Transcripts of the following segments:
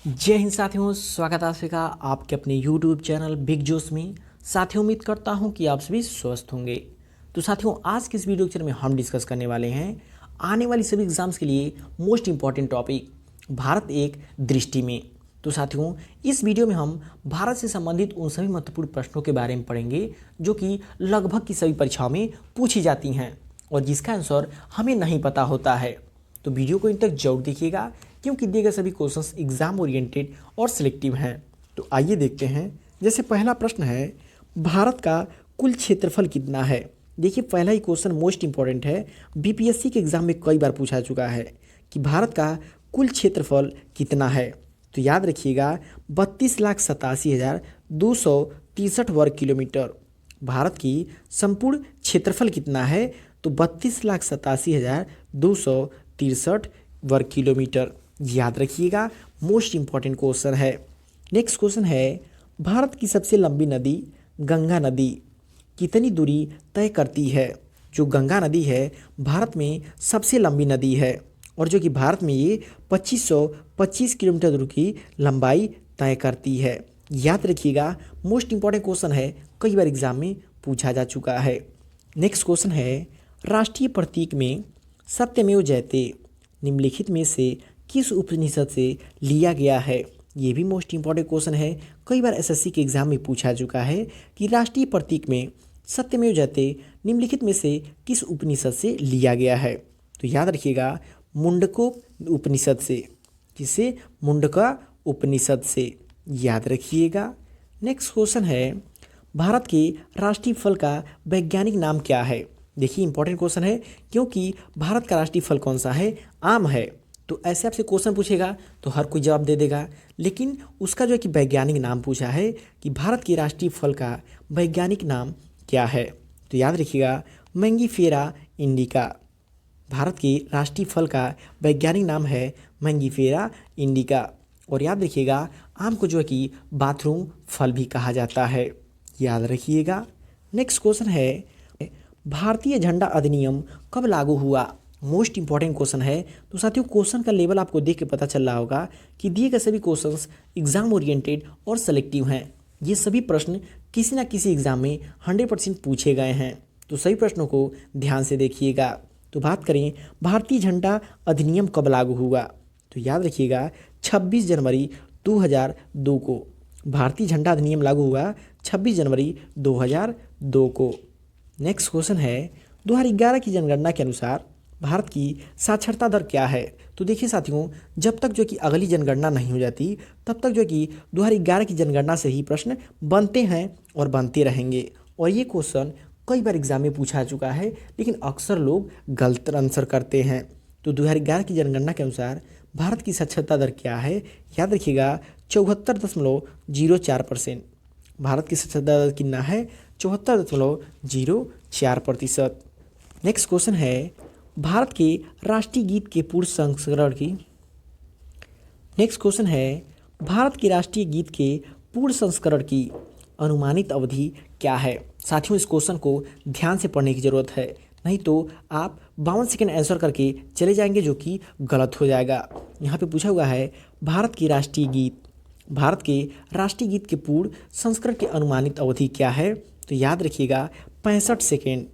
जय हिंद साथियों, स्वागत है आप सभी का आपके अपने YouTube चैनल बिग जोश में। साथियों, उम्मीद करता हूं कि आप सभी स्वस्थ होंगे। तो साथियों, आज के इस वीडियो लेक्चर में हम डिस्कस करने वाले हैं आने वाली सभी एग्जाम्स के लिए मोस्ट इंपॉर्टेंट टॉपिक भारत एक दृष्टि में। तो साथियों, इस वीडियो में हम भारत से संबंधित उन सभी महत्वपूर्ण प्रश्नों के बारे में पढ़ेंगे जो कि लगभग की सभी परीक्षाओं में पूछी जाती हैं और जिसका आंसर हमें नहीं पता होता है। तो वीडियो को इन तक जरूर देखिएगा क्योंकि दिए गए सभी क्वेश्चंस एग्जाम ओरिएंटेड और सिलेक्टिव हैं। तो आइए देखते हैं। जैसे पहला प्रश्न है, भारत का कुल क्षेत्रफल कितना है। देखिए, पहला ही क्वेश्चन मोस्ट इंपॉर्टेंट है, बीपीएससी के एग्जाम में कई बार पूछा चुका है कि भारत का कुल क्षेत्रफल कितना है। तो याद रखिएगा 32,87,263 वर्ग किलोमीटर। भारत की संपूर्ण क्षेत्रफल कितना है, तो 32,87,263 वर्ग किलोमीटर। याद रखिएगा, मोस्ट इंपॉर्टेंट क्वेश्चन है। नेक्स्ट क्वेश्चन है, भारत की सबसे लंबी नदी गंगा नदी कितनी दूरी तय करती है। जो गंगा नदी है भारत में सबसे लंबी नदी है और जो कि भारत में ये 2525 किलोमीटर दूर की लंबाई तय करती है। याद रखिएगा, मोस्ट इंपॉर्टेंट क्वेश्चन है, कई बार एग्जाम में पूछा जा चुका है। नेक्स्ट क्वेश्चन है, राष्ट्रीय प्रतीक में सत्यमेव जयते निम्नलिखित में से किस उपनिषद से लिया गया है। ये भी मोस्ट इंपॉर्टेंट क्वेश्चन है, कई बार एसएससी के एग्जाम में पूछा चुका है कि राष्ट्रीय प्रतीक में सत्यमेव जयते निम्नलिखित में से किस उपनिषद से लिया गया है। तो याद रखिएगा, मुंडको उपनिषद से। किससे? मुंडका उपनिषद से। याद रखिएगा। नेक्स्ट क्वेश्चन है, भारत के राष्ट्रीय फल का वैज्ञानिक नाम क्या है। देखिए, इंपॉर्टेंट क्वेश्चन है क्योंकि भारत का राष्ट्रीय फल कौन सा है? आम है। तो ऐसे आपसे क्वेश्चन पूछेगा तो हर कोई जवाब दे देगा, लेकिन उसका जो है कि वैज्ञानिक नाम पूछा है कि भारत के राष्ट्रीय फल का वैज्ञानिक नाम क्या है। तो याद रखिएगा, मैंगीफेरा इंडिका। भारत के राष्ट्रीय फल का वैज्ञानिक नाम है मैंगीफेरा इंडिका। और याद रखिएगा, आम को जो है कि बाथरूम फल भी कहा जाता है। याद रखिएगा। नेक्स्ट क्वेश्चन है, भारतीय झंडा अधिनियम कब लागू हुआ। मोस्ट इंपॉर्टेंट क्वेश्चन है। तो साथियों, क्वेश्चन का लेवल आपको देख के पता चल रहा होगा कि दिए गए सभी क्वेश्चंस एग्जाम ओरिएंटेड और सेलेक्टिव हैं। ये सभी प्रश्न किसी ना किसी एग्जाम में 100% पूछे गए हैं। तो सभी प्रश्नों को ध्यान से देखिएगा। तो बात करें, भारतीय झंडा अधिनियम कब लागू हुआ। तो याद रखिएगा, 26 जनवरी 2002 को भारतीय झंडा अधिनियम लागू हुआ 26 जनवरी 2002 को। नेक्स्ट क्वेश्चन है, 2011 की जनगणना के अनुसार भारत की साक्षरता दर क्या है। तो देखिए साथियों, जब तक जो कि अगली जनगणना नहीं हो जाती तब तक जो कि 2011 की जनगणना से ही प्रश्न बनते हैं और बनते रहेंगे। और ये क्वेश्चन कई बार एग्जाम में पूछा चुका है, लेकिन अक्सर लोग गलत आंसर करते हैं। तो 2011 की जनगणना के अनुसार भारत की साक्षरता दर क्या है। याद रखिएगा, 74.04%। भारत की साक्षरता दर कितना है? 74.04%। नेक्स्ट क्वेश्चन है, भारत के राष्ट्रीय गीत के पूर्ण संस्करण की। नेक्स्ट क्वेश्चन है, भारत के राष्ट्रीय गीत के पूर्ण संस्करण की अनुमानित अवधि क्या है। साथियों, इस क्वेश्चन को ध्यान से पढ़ने की जरूरत है, नहीं तो आप 52 सेकेंड आंसर करके चले जाएंगे जो कि गलत हो जाएगा। यहाँ पे पूछा हुआ है, भारत के राष्ट्रीय गीत के पूर्ण संस्करण की अनुमानित अवधि क्या है। तो याद रखिएगा, 65 सेकेंड।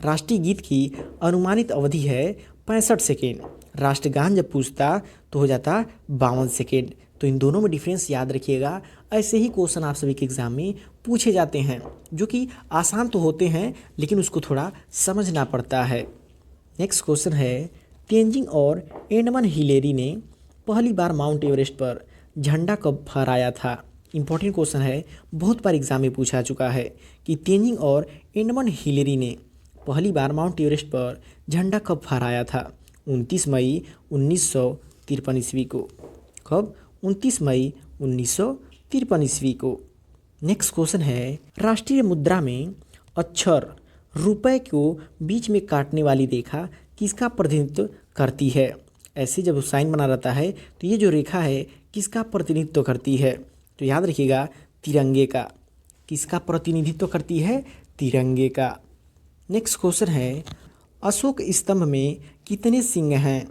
राष्ट्रीय गीत की अनुमानित अवधि है 65 सेकेंड। राष्ट्रगान जब पूछता तो हो जाता 52 सेकेंड। तो इन दोनों में डिफरेंस याद रखिएगा। ऐसे ही क्वेश्चन आप सभी के एग्जाम में पूछे जाते हैं जो कि आसान तो होते हैं, लेकिन उसको थोड़ा समझना पड़ता है। नेक्स्ट क्वेश्चन है, तेंजिंग और एडमंड हिलेरी ने पहली बार माउंट एवरेस्ट पर झंडा कब फहराया था। इंपॉर्टेंट क्वेश्चन है, बहुत बार एग्जाम में पूछा चुका है कि तेंजिंग और एडमंड हिलेरी ने पहली बार माउंट एवरेस्ट पर झंडा कब फहराया था। 29 मई 1953 ईस्वी को। कब? 29 मई 1953 ईस्वी को। नेक्स्ट क्वेश्चन है, राष्ट्रीय मुद्रा में अक्षर रुपए को बीच में काटने वाली रेखा किसका प्रतिनिधित्व करती है। ऐसे जब साइन बना रहता है तो ये जो रेखा है किसका प्रतिनिधित्व करती है। तो याद रखिएगा, तिरंगे का। किसका प्रतिनिधित्व करती है? तिरंगे का। नेक्स्ट क्वेश्चन है, अशोक स्तंभ में कितने सिंह हैं।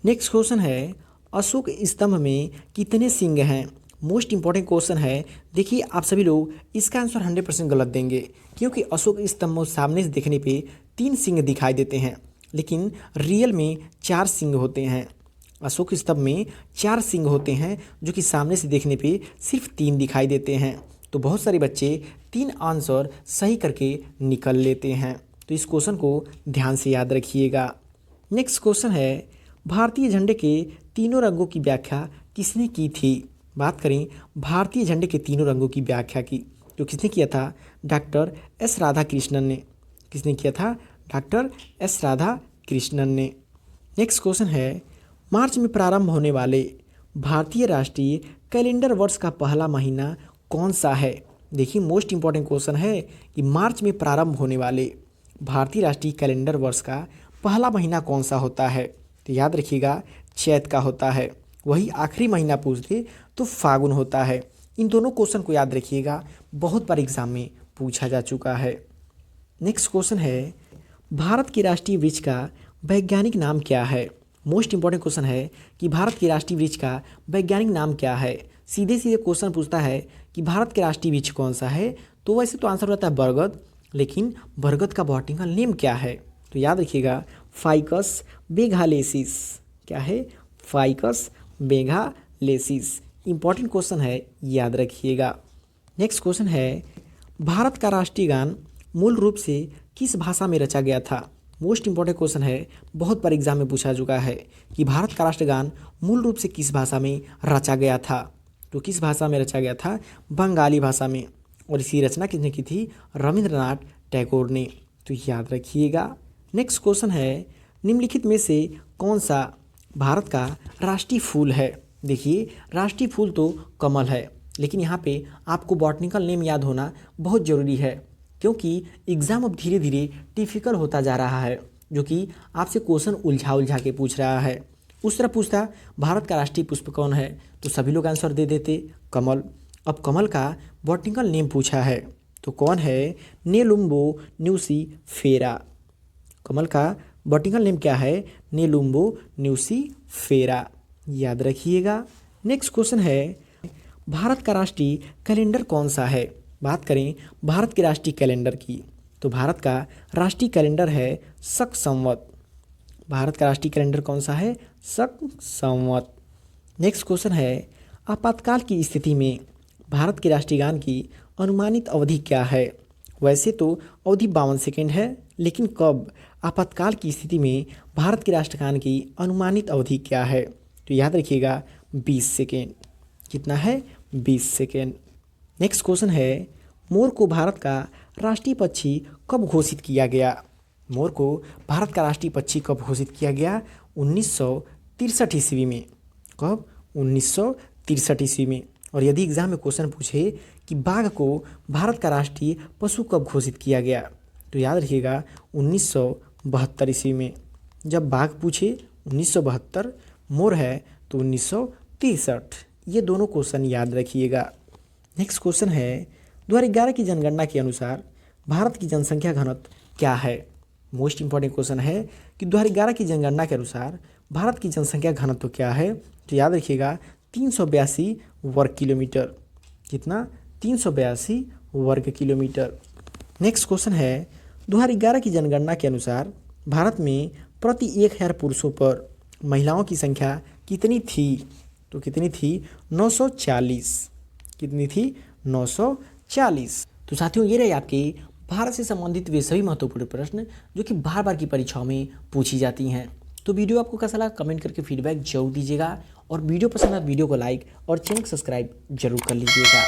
नेक्स्ट क्वेश्चन है अशोक स्तंभ में कितने सिंह हैं। मोस्ट इंपॉर्टेंट क्वेश्चन है। देखिए आप सभी लोग इसका आंसर 100% गलत देंगे, क्योंकि अशोक स्तंभ में सामने से देखने पे 3 सिंह दिखाई देते हैं, लेकिन रियल में 4 सिंह होते हैं। अशोक स्तंभ में 4 सिंह होते हैं, जो कि सामने से देखने पे सिर्फ 3 दिखाई देते हैं। तो बहुत सारे बच्चे 3 आंसर सही करके निकल लेते हैं। तो इस क्वेश्चन को ध्यान से याद रखिएगा। नेक्स्ट क्वेश्चन है भारतीय झंडे के तीनों रंगों की व्याख्या किसने की थी। बात करें भारतीय झंडे के तीनों रंगों की व्याख्या की, तो किसने किया था? डॉक्टर एस राधाकृष्णन ने। किसने किया था? डॉक्टर एस राधाकृष्णन ने। नेक्स्ट क्वेश्चन है मार्च में प्रारंभ होने वाले भारतीय राष्ट्रीय कैलेंडर वर्ष का पहला महीना कौन सा है। देखिए मोस्ट इंपॉर्टेंट क्वेश्चन है कि मार्च में प्रारंभ होने वाले भारतीय राष्ट्रीय कैलेंडर वर्ष का पहला महीना कौन सा होता है। तो याद रखिएगा चैत का होता है। वही आखिरी महीना पूछते तो फागुन होता है। इन दोनों क्वेश्चन को याद रखिएगा, बहुत बार एग्जाम में पूछा जा चुका है। नेक्स्ट क्वेश्चन है भारत के राष्ट्रीय वृक्ष का वैज्ञानिक नाम क्या है। मोस्ट इंपॉर्टेंट क्वेश्चन है कि भारत के राष्ट्रीय वृक्ष का वैज्ञानिक नाम क्या है। सीधे सीधे क्वेश्चन पूछता है कि भारत के राष्ट्रीय वृक्ष कौन सा है, तो वैसे तो आंसर रहता है बरगद, लेकिन बरगद का बॉटनिकल नेम क्या है। तो याद रखिएगा फाइकस बेगालेसिस। क्या है? फाइकस बेगालेसिस। इंपॉर्टेंट क्वेश्चन है, याद रखिएगा। नेक्स्ट क्वेश्चन है भारत का राष्ट्रीय गान मूल रूप से किस भाषा में रचा गया था। मोस्ट इंपॉर्टेंट क्वेश्चन है, बहुत बार एग्जाम में पूछा चुका है कि भारत का राष्ट्रगान मूल रूप से किस भाषा में रचा गया था। तो किस भाषा में रचा गया था? बंगाली भाषा में। और इसी रचना किसने की थी? रविंद्रनाथ टैगोर ने। तो याद रखिएगा। नेक्स्ट क्वेश्चन है निम्नलिखित में से कौन सा भारत का राष्ट्रीय फूल है। देखिए राष्ट्रीय फूल तो कमल है, लेकिन यहाँ पे आपको बॉटनिकल नेम याद होना बहुत ज़रूरी है, क्योंकि एग्ज़ाम अब धीरे धीरे डिफ़िकल्ट होता जा रहा है, जो कि आपसे क्वेश्चन उलझा के पूछ रहा है। उस तरह पूछता भारत का राष्ट्रीय पुष्प कौन है, तो सभी लोग आंसर दे देते कमल। अब कमल का बॉटनिकल नेम पूछा है, तो कौन है? Nelumbo nucifera. कमल का बॉटनिकल नेम क्या है? Nelumbo nucifera. याद रखिएगा। नेक्स्ट क्वेश्चन है भारत का राष्ट्रीय कैलेंडर कौन सा है। बात करें भारत के राष्ट्रीय कैलेंडर की, तो भारत का राष्ट्रीय कैलेंडर है शक संवत। भारत का राष्ट्रीय कैलेंडर कौन सा है? शक संवत। नेक्स्ट क्वेश्चन है आपातकाल की स्थिति में भारत के राष्ट्रीय गान की अनुमानित अवधि क्या है। वैसे तो अवधि 52 सेकेंड है, लेकिन कब आपातकाल की स्थिति में भारत के राष्ट्रगान की अनुमानित अवधि क्या है। तो याद रखिएगा 20 सेकेंड। कितना है? 20 सेकेंड। नेक्स्ट क्वेश्चन है मोर को भारत का राष्ट्रीय पक्षी कब घोषित किया गया। मोर को भारत का राष्ट्रीय पक्षी कब घोषित किया गया? 1963 ईस्वी में। कब? 1963 ईस्वी में। और यदि एग्जाम में क्वेश्चन पूछे कि बाघ को भारत का राष्ट्रीय पशु कब घोषित किया गया, तो याद रखिएगा 1972 ईस्वी में। जब बाघ पूछे 1972, मोर है तो 1963। ये दोनों क्वेश्चन याद रखिएगा। नेक्स्ट क्वेश्चन है 2011 की जनगणना के अनुसार भारत की जनसंख्या घनत्व क्या है। मोस्ट इंपॉर्टेंट क्वेश्चन है कि 2011 की जनगणना के अनुसार भारत की जनसंख्या घनत्व क्या है। तो याद रखिएगा 382 वर्ग किलोमीटर। कितना? 382 वर्ग किलोमीटर। नेक्स्ट क्वेश्चन है 2011 की जनगणना के अनुसार भारत में प्रति 1000 पुरुषों पर महिलाओं की संख्या कितनी थी। तो कितनी थी? 940। कितनी थी? 940। तो साथियों ये रहे आपके भारत से संबंधित वे सभी महत्वपूर्ण प्रश्न जो कि बार बार की परीक्षाओं में पूछी जाती हैं। तो वीडियो आपको कैसा लगा कमेंट करके फीडबैक जरूर दीजिएगा, और वीडियो पसंद है वीडियो को लाइक और चैनल सब्सक्राइब जरूर कर लीजिएगा।